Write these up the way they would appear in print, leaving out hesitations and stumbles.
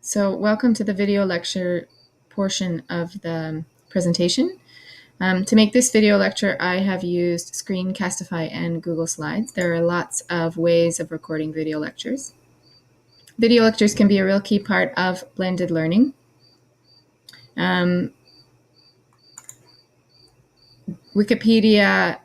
So welcome to the video lecture portion of the presentation. To make this video lecture, I have used Screencastify and Google Slides. There are lots of ways of recording video lectures. Video lectures can be a real key part of blended learning. Wikipedia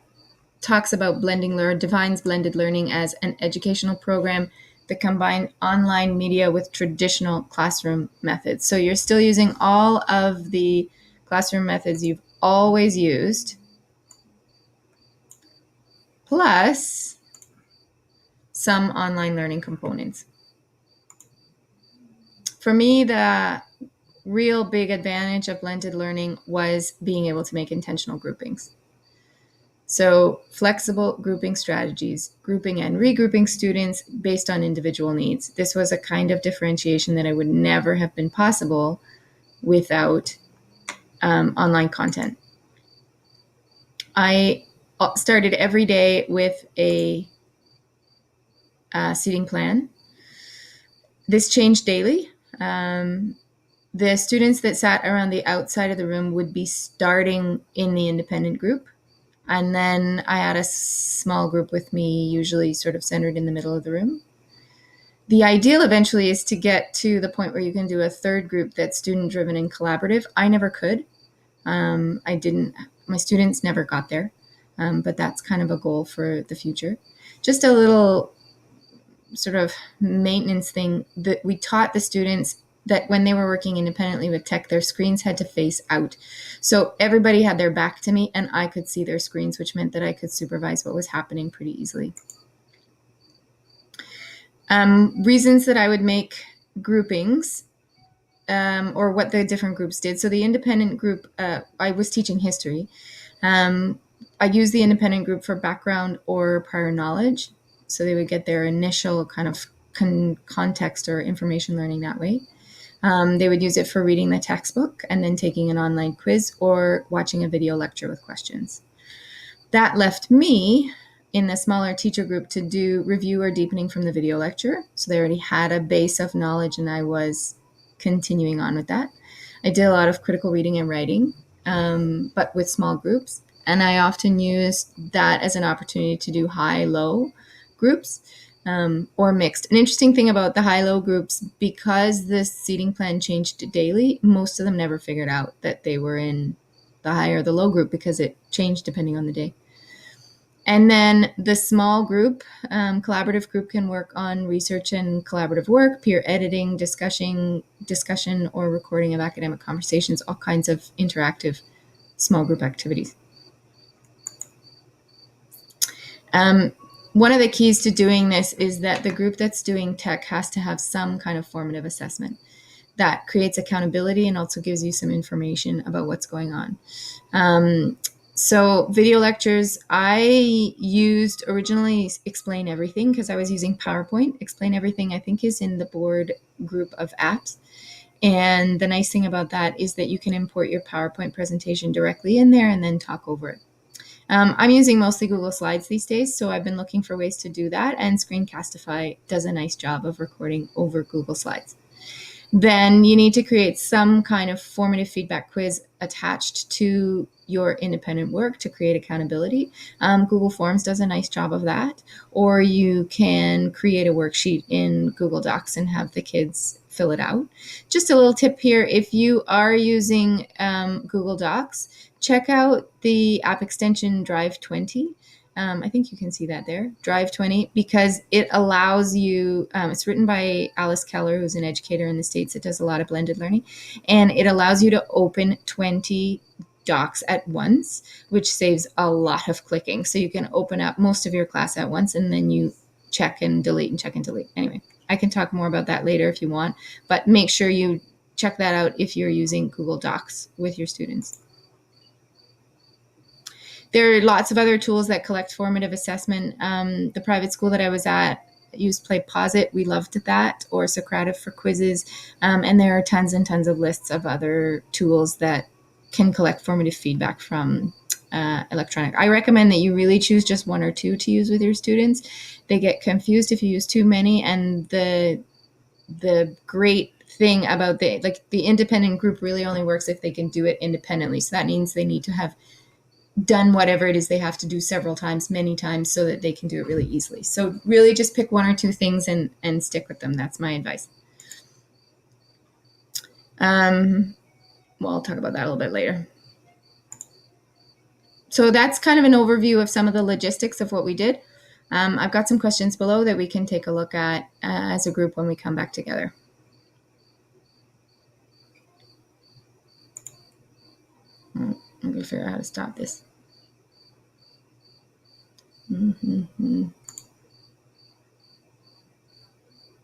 talks about defines blended learning as an educational program that combine online media with traditional classroom methods. So you're still using all of the classroom methods you've always used, plus some online learning components. For me, the real big advantage of blended learning was being able to make intentional groupings. So flexible grouping strategies, grouping and regrouping students based on individual needs. This was a kind of differentiation that I would never have been possible without online content. I started every day with a seating plan. This changed daily. The students that sat around the outside of the room would be starting in the independent group. And then I had a small group with me, usually sort of centered in the middle of the room. The ideal eventually is to get to the point where you can do a third group that's student-driven and collaborative. I never could. My students never got there, but that's kind of a goal for the future. Just a little sort of maintenance thing that we taught the students that when they were working independently with tech, their screens had to face out. So everybody had their back to me and I could see their screens, which meant that I could supervise what was happening pretty easily. Reasons that I would make groupings or what the different groups did. So the independent group, I was teaching history. I used the independent group for background or prior knowledge. So they would get their initial kind of context or information learning that way. They would use it for reading the textbook and then taking an online quiz or watching a video lecture with questions. That left me in the smaller teacher group to do review or deepening from the video lecture. So they already had a base of knowledge and I was continuing on with that. I did a lot of critical reading and writing, but with small groups. And I often used that as an opportunity to do high-low groups. Or mixed. An interesting thing about the high-low groups, because this seating plan changed daily, most of them never figured out that they were in the high or the low group because it changed depending on the day. And then the small group, collaborative group can work on research and collaborative work, peer editing, discussion, or recording of academic conversations, all kinds of interactive small group activities. One of the keys to doing this is that the group that's doing tech has to have some kind of formative assessment that creates accountability and also gives you some information about what's going on. So video lectures, I used originally Explain Everything because I was using PowerPoint. Explain Everything, I think, is in the board group of apps. And the nice thing about that is that you can import your PowerPoint presentation directly in there and then talk over it. I'm using mostly Google Slides these days, so I've been looking for ways to do that, and Screencastify does a nice job of recording over Google Slides. Then you need to create some kind of formative feedback quiz attached to your independent work to create accountability. Google Forms does a nice job of that, or you can create a worksheet in Google Docs and have the kids fill it out. Just a little tip here, if you are using Google Docs, check out the app extension Drive 20. I think you can see that there, Drive 20, because it allows you, it's written by Alice Keller, who's an educator in the States that does a lot of blended learning, and it allows you to open 20 docs at once, which saves a lot of clicking. So you can open up most of your class at once and then you check and delete and check and delete. Anyway, I can talk more about that later if you want, but make sure you check that out if you're using Google Docs with your students. There are lots of other tools that collect formative assessment. The private school that I was at used PlayPosit. We loved that, or Socrative for quizzes. And there are tons and tons of lists of other tools that can collect formative feedback from electronic. I recommend that you really choose just one or two to use with your students. They get confused if you use too many, and the great thing about the independent group really only works if they can do it independently. So that means they need to have done whatever it is they have to do several times, many times, so that they can do it really easily. So really just pick one or two things and stick with them. That's my advice. Well, I'll talk about that a little bit later. So that's kind of an overview of some of the logistics of what we did. I've got some questions below that we can take a look at as a group when we come back together. I'm going to figure out how to stop this.